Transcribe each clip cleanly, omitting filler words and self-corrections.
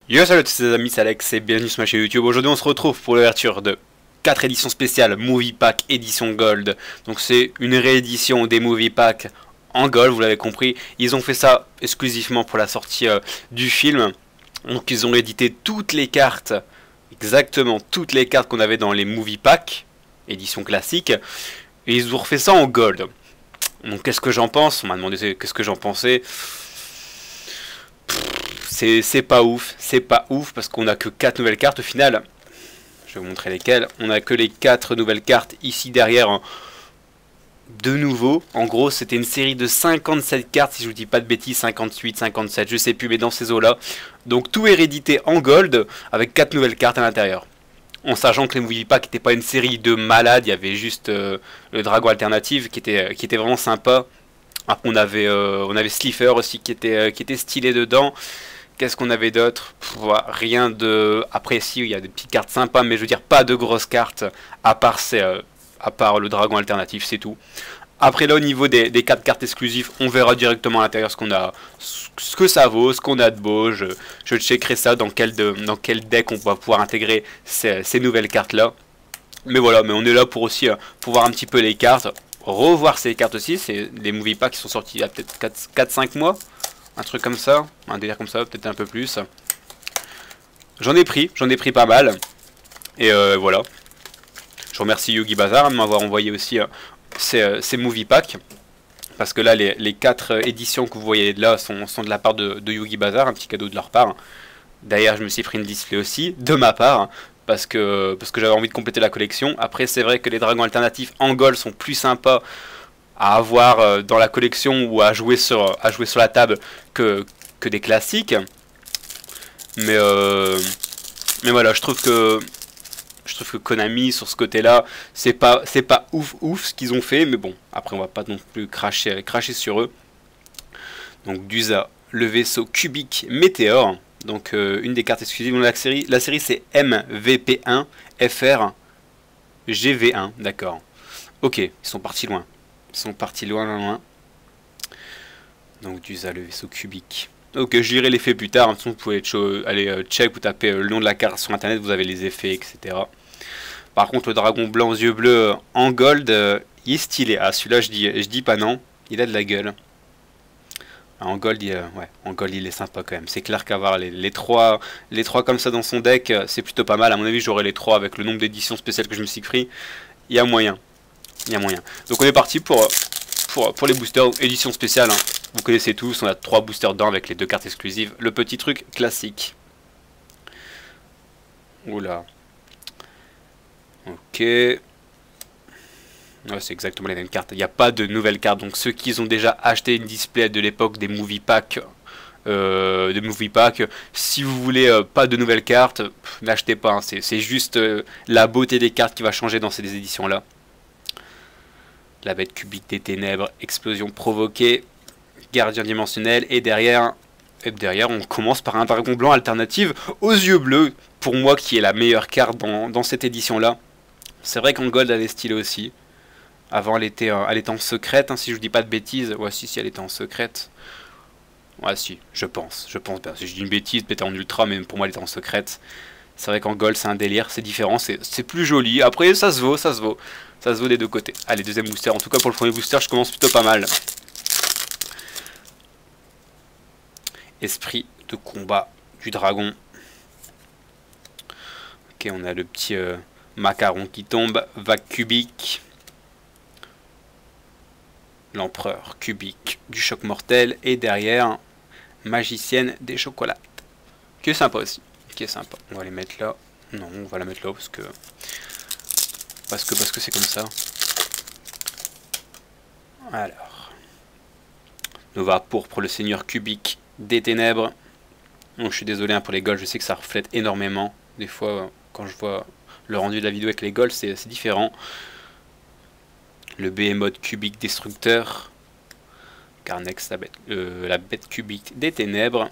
Yo salut à tous les amis, c'est Alex et bienvenue sur ma chaîne YouTube. Aujourd'hui on se retrouve pour l'ouverture de 4 éditions spéciales Movie Pack édition Gold. Donc c'est une réédition des Movie Pack en Gold, vous l'avez compris. Ils ont fait ça exclusivement pour la sortie du film. Donc ils ont édité toutes les cartes, exactement toutes les cartes qu'on avait dans les Movie Pack, édition classique. Et ils ont refait ça en Gold. Donc qu'est-ce que j'en pense? On m'a demandé qu'est-ce que j'en pensais. C'est pas ouf parce qu'on a que 4 nouvelles cartes au final. Je vais vous montrer lesquelles. On a que les 4 nouvelles cartes ici derrière. De nouveau, en gros c'était une série de 57 cartes, si je vous dis pas de bêtises, 58, 57, je sais plus, mais dans ces eaux là. Donc tout est réédité en gold avec 4 nouvelles cartes à l'intérieur. En sachant que les Movie Pack n'étaient pas une série de malades, il y avait juste le Dragon Alternative qui était vraiment sympa. Après on avait Slifer aussi qui était stylé dedans. Qu'est-ce qu'on avait d'autre? Rien de... Après si, il y a des petites cartes sympas, mais je veux dire pas de grosses cartes, à part le dragon alternatif, c'est tout. Après là au niveau des 4 cartes exclusives, on verra directement à l'intérieur ce qu'on a, ce que ça vaut, ce qu'on a de beau. Je checkerai ça dans quel deck on va pouvoir intégrer ces nouvelles cartes là. Mais voilà, mais on est là pour aussi pour voir un petit peu les cartes, revoir ces cartes aussi. C'est des Movie Packs qui sont sortis il y a peut-être 4-5 mois. Un truc comme ça, un délire comme ça, peut-être un peu plus. J'en ai pris pas mal. Et voilà. Je remercie Yugi Bazaar de m'avoir envoyé aussi ces Movie Packs. Parce que là, les 4 éditions que vous voyez là sont de la part de Yugi Bazaar, un petit cadeau de leur part. D'ailleurs, je me suis pris une display aussi, de ma part. Parce que j'avais envie de compléter la collection. Après, c'est vrai que les dragons alternatifs en gold sont plus sympas à avoir dans la collection ou à jouer sur la table que des classiques. Mais voilà, je trouve que Konami sur ce côté-là, c'est pas ouf ce qu'ils ont fait, mais bon, après on va pas non plus cracher sur eux. Donc Dusa, le vaisseau cubique Météore, donc une des cartes exclusives de la série c'est MVP1 FR GV1, d'accord. OK, ils sont partis loin. Ils sont partis loin. Donc Dusa, le vaisseau cubique. Ok, je lirai l'effet plus tard. De toute façon, vous pouvez aller check, vous tapez le nom de la carte sur internet, vous avez les effets, etc. Par contre, le dragon blanc aux yeux bleus en gold, il est stylé. Ah, celui-là, je dis pas non. Il a de la gueule. En gold, ouais, en gold, il est sympa quand même. C'est clair qu'avoir les trois comme ça dans son deck, c'est plutôt pas mal. À mon avis, j'aurai les 3 avec le nombre d'éditions spéciales que je me suis pris. Il y a moyen. Donc on est parti pour les boosters édition spéciale. Hein. Vous connaissez tous, on a 3 boosters dedans avec les 2 cartes exclusives. Le petit truc classique. Oula. Ok. Ouais, c'est exactement les mêmes cartes. Il n'y a pas de nouvelles cartes. Donc ceux qui ont déjà acheté une display de l'époque des Movie Pack, si vous voulez pas de nouvelles cartes, n'achetez pas. Hein. C'est juste la beauté des cartes qui va changer dans ces éditions là. La bête cubique des ténèbres, explosion provoquée, gardien dimensionnel, et derrière on commence par un dragon blanc alternative aux yeux bleus, pour moi qui est la meilleure carte dans cette édition là. C'est vrai qu'en gold elle est stylée aussi. Avant elle était en secrète, hein, si je vous dis pas de bêtises. Ouais, si elle était en secrète. Ouais, si, je pense bien. Si je dis une bêtise, peut-être en ultra, mais pour moi elle était en secrète. C'est vrai qu'en gold c'est un délire, c'est différent, c'est plus joli. Après ça se vaut des deux côtés. Allez, deuxième booster. En tout cas pour le premier booster je commence plutôt pas mal. Esprit de combat du dragon. Ok, on a le petit macaron qui tombe. Vague cubique. L'empereur cubique du choc mortel. Et derrière, magicienne des chocolats. Qui est sympa aussi. Qui est sympa. On va les mettre là. Non, on va la mettre là parce que c'est comme ça. Alors. Nova pourpre, le seigneur cubique des ténèbres. Donc, je suis désolé hein, pour les golds, je sais que ça reflète énormément. Des fois, quand je vois le rendu de la vidéo avec les golds, c'est différent. Le Behemoth cubique destructeur. Carnex, la bête cubique des ténèbres.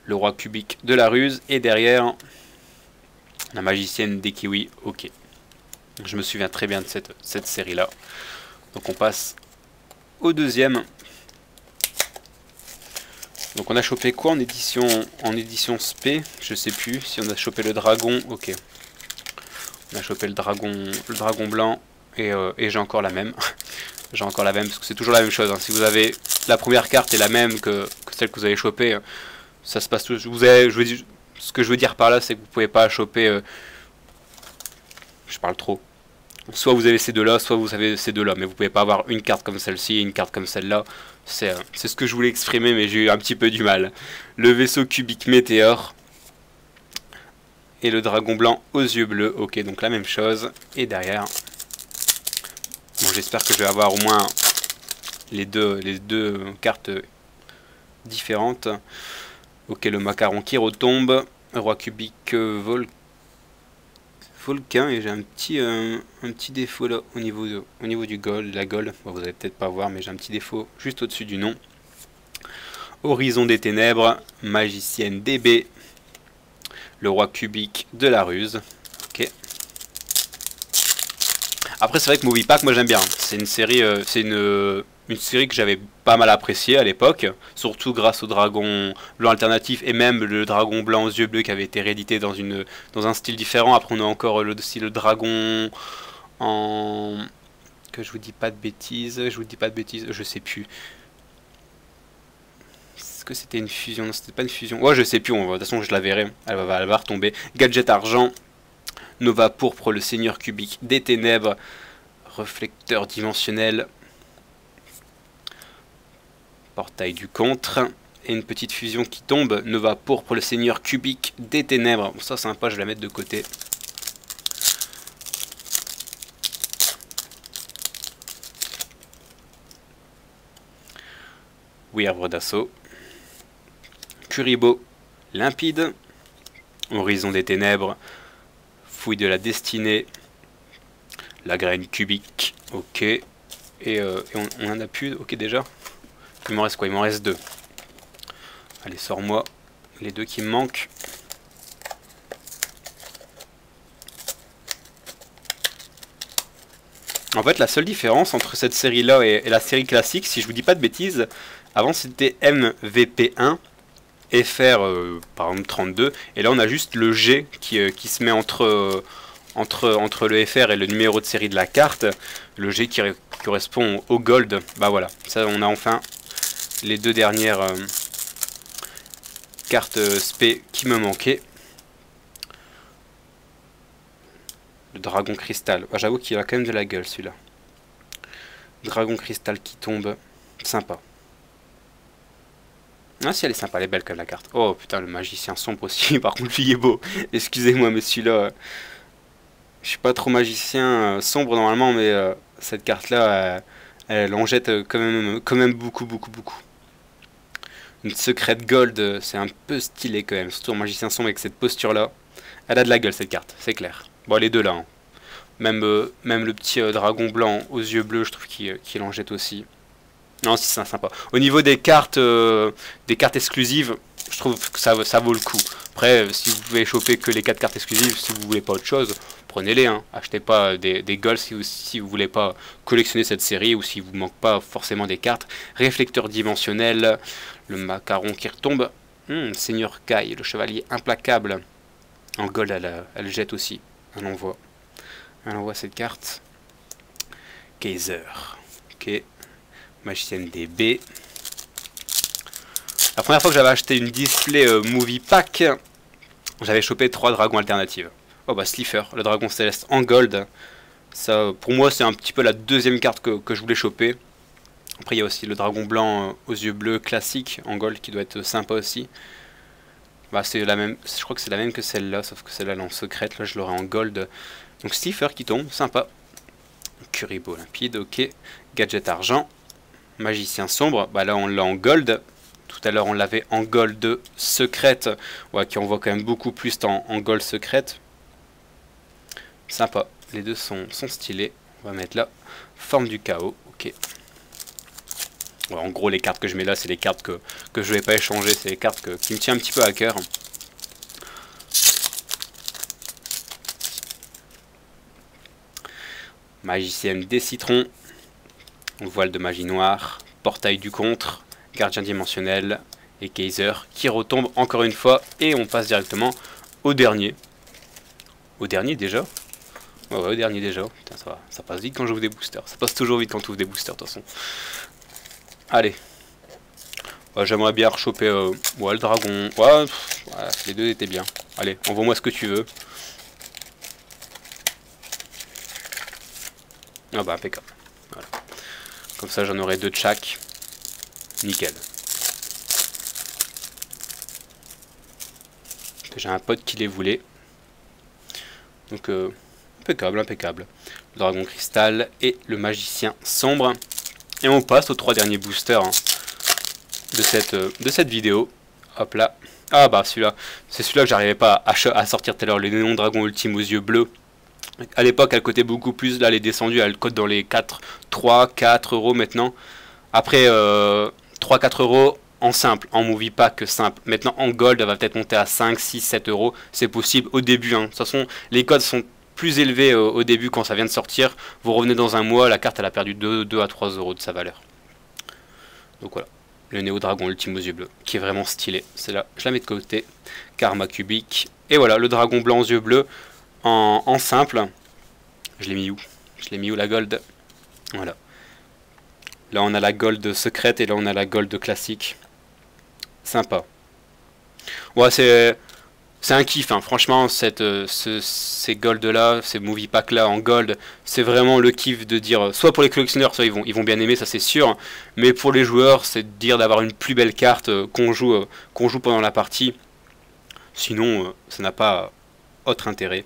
Le roi cubique de la ruse. Et derrière, la magicienne des kiwis. Ok. Je me souviens très bien de cette série-là. Donc on passe au deuxième. Donc on a chopé quoi en édition SP? Je sais plus si on a chopé le dragon. Ok. On a chopé le dragon blanc et j'ai encore la même. J'ai encore la même parce que c'est toujours la même chose. Hein. Si vous avez la première carte est la même que celle que vous avez chopée, ça se passe tout. Ce que je veux dire par là, c'est que vous pouvez pas choper. Je parle trop. Soit vous avez ces deux-là, soit vous avez ces deux-là, mais vous pouvez pas avoir une carte comme celle-ci et une carte comme celle-là. C'est ce que je voulais exprimer, mais j'ai eu un petit peu du mal. Le vaisseau cubique météore. Et le dragon blanc aux yeux bleus. Ok, donc la même chose. Et derrière... Bon, j'espère que je vais avoir au moins les deux cartes différentes. Ok, le macaron qui retombe. Roi cubique Volcan. Et j'ai un petit défaut là au niveau du gold, la gold. Bon, vous allez peut-être pas voir, mais j'ai un petit défaut juste au-dessus du nom. Horizon des ténèbres. Magicienne DB. Le roi cubique de la ruse. Ok. Après c'est vrai que Movie Pack moi j'aime bien. C'est une série, une série que j'avais pas mal appréciée à l'époque, surtout grâce au dragon blanc alternatif et même le dragon blanc aux yeux bleus qui avait été réédité dans un style différent. Après on a encore le dragon en... que je vous dis pas de bêtises, je sais plus. Est-ce que c'était une fusion? Non, c'était pas une fusion. Ouais, je sais plus, de toute façon je la verrai, elle va retomber. Gadget argent. Nova pourpre, le seigneur cubique des ténèbres, réflecteur dimensionnel, portail du contre, et une petite fusion qui tombe, Nova pourpre, le seigneur cubique des ténèbres. Bon, ça sympa, je vais la mettre de côté. Oui, arbre d'assaut. Kuribo, limpide, horizon des ténèbres, fouille de la destinée, la graine cubique, ok, et on en a plus, ok déjà. Il m'en reste quoi? Il m'en reste deux. Allez, sors-moi les deux qui me manquent. En fait, la seule différence entre cette série-là et la série classique, si je vous dis pas de bêtises, avant c'était MVP1, FR par exemple 32, et là on a juste le G qui se met entre le FR et le numéro de série de la carte, le G qui correspond au gold. Bah voilà, ça on a enfin les deux dernières cartes SP qui me manquaient. Le dragon cristal, ah, j'avoue qu'il a quand même de la gueule celui-là. Dragon cristal qui tombe, sympa. Ah si, elle est sympa, elle est belle comme la carte. Oh putain, le magicien sombre aussi, par contre lui il est beau. Excusez-moi mais celui-là... Je suis pas trop magicien sombre normalement, mais cette carte-là, elle en jette quand même beaucoup. Une secrète gold, c'est un peu stylé quand même, surtout en magicien sombre avec cette posture-là. Elle a de la gueule cette carte, c'est clair. Bon, les deux là. Hein. Même le petit dragon blanc aux yeux bleus, je trouve qu'il en jette aussi. Non, si c'est sympa. Au niveau des cartes exclusives, je trouve que ça vaut le coup. Après, si vous pouvez choper que les 4 cartes exclusives, si vous voulez pas autre chose, prenez-les. Hein. Achetez pas des golds si vous voulez pas collectionner cette série ou si vous manque pas forcément des cartes. Réflecteur dimensionnel, le macaron qui retombe. Seigneur Kai, le chevalier implacable. En gold, elle jette aussi. Elle envoie cette carte. Kaiser. Ok. Magicienne DB. La première fois que j'avais acheté une display Movie Pack, j'avais chopé 3 dragons alternatives. Oh bah Slifer, le dragon céleste en gold. Ça, pour moi, c'est un petit peu la deuxième carte que je voulais choper. Après, il y a aussi le dragon blanc aux yeux bleus classique en gold qui doit être sympa aussi. Bah, c'est la même, je crois que c'est la même que celle-là, sauf que celle-là elle est en secrète. Là, je l'aurai en gold. Donc Slifer qui tombe, sympa. Kuribo limpide, ok. Gadget argent. Magicien sombre, bah là on l'a en gold. Tout à l'heure on l'avait en gold secrète, ouais, qui envoie quand même beaucoup plus en gold secrète. Sympa, les deux sont stylés. On va mettre là, forme du chaos, ok. Ouais, en gros les cartes que je mets là c'est les cartes que je vais pas échanger, c'est les cartes qui me tiennent un petit peu à cœur. Magicienne des citrons. Voile de magie noire, portail du contre, gardien dimensionnel, Et Kaiser qui retombe encore une fois. Et on passe directement au dernier. Au dernier déjà? Ouais, au dernier déjà. Putain, ça passe vite quand j'ouvre des boosters. Ça passe toujours vite quand tu ouvres des boosters de toute façon. Allez. Ouais, j'aimerais bien rechoper ouais, le dragon. Ouais, les deux étaient bien. Allez, envoie-moi ce que tu veux. Ah bah impeccable. Voilà. Comme ça j'en aurai 2 de chaque. Nickel. J'ai un pote qui les voulait. Donc impeccable, impeccable. Le dragon cristal et le magicien sombre. Et on passe aux 3 derniers boosters hein, de cette vidéo. Hop là. Ah bah celui-là. C'est celui-là que j'arrivais pas à sortir tout à l'heure. Le néon dragon ultime aux yeux bleus. À l'époque, elle cotait beaucoup plus. Là, elle est descendue. Elle cote dans les 3, 4 euros maintenant. Après, 3, 4 euros en simple, en movie pack simple. Maintenant, en gold, elle va peut-être monter à 5, 6, 7 euros. C'est possible au début. Hein. De toute façon, les codes sont plus élevés au début quand ça vient de sortir. Vous revenez dans un mois, la carte, elle a perdu 2 à 3 euros de sa valeur. Donc voilà. Le Néo Dragon Ultime aux yeux bleus, qui est vraiment stylé. C'est là, je la mets de côté. Karma cubique. Et voilà, le dragon blanc aux yeux bleus. En simple, je l'ai mis où? Je l'ai mis où la gold? Voilà. Là on a la gold secrète et là on a la gold classique. Sympa. Ouais c'est un kiff hein. Franchement ces gold là, ces movie pack là en gold, c'est vraiment le kiff de dire, soit pour les collectionneurs, soit ils vont bien aimer, ça c'est sûr. Mais pour les joueurs, c'est de dire d'avoir une plus belle carte qu'on joue pendant la partie. Sinon ça n'a pas autre intérêt.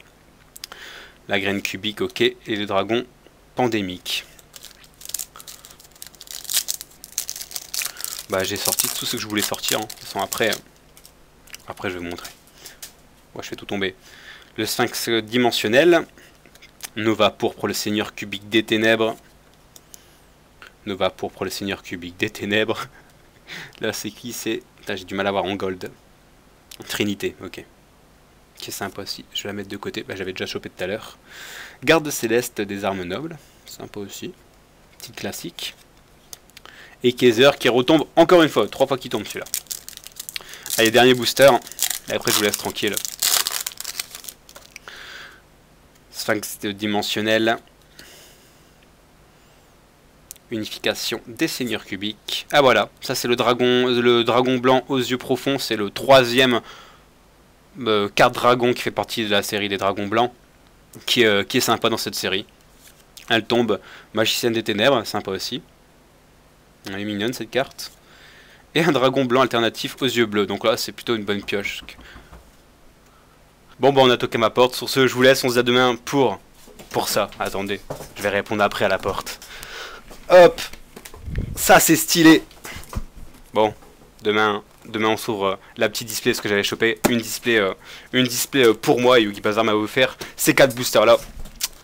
La graine cubique, ok, et le dragon pandémique. Bah j'ai sorti tout ce que je voulais sortir. Hein. De toute façon après je vais vous montrer. Ouais, je fais tout tomber. Le sphinx dimensionnel. Nova pourpre le seigneur cubique des ténèbres. Nova pourpre le seigneur cubique des ténèbres. Là c'est qui? C'est... J'ai du mal à voir en gold. Trinité, ok. Qui est sympa aussi, je vais la mettre de côté, bah, j'avais déjà chopé tout à l'heure. Garde céleste des armes nobles, sympa aussi, petit classique. Et Kaiser qui retombe encore une fois, 3 fois qu'il tombe celui-là. Allez, dernier booster, et après je vous laisse tranquille. Sphinx dimensionnel. Unification des seigneurs cubiques. Ah voilà, ça c'est le dragon blanc aux yeux profonds, c'est le 3e carte dragon qui fait partie de la série des dragons blancs, qui est sympa dans cette série. Elle tombe magicienne des ténèbres, sympa aussi. Elle est mignonne cette carte. Et un dragon blanc alternatif aux yeux bleus, donc là c'est plutôt une bonne pioche. Bon bah on a toqué ma porte, sur ce je vous laisse, on se dit à demain pour ça. Attendez, je vais répondre après à la porte. Hop, ça c'est stylé. Bon, demain on s'ouvre la petite display, ce que j'avais chopé, une display pour moi et Yugi Bazar m'a offert ces 4 boosters là.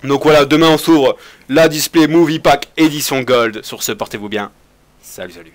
Donc voilà, demain on s'ouvre la display Movie Pack édition Gold. Sur ce, portez-vous bien. Salut, salut.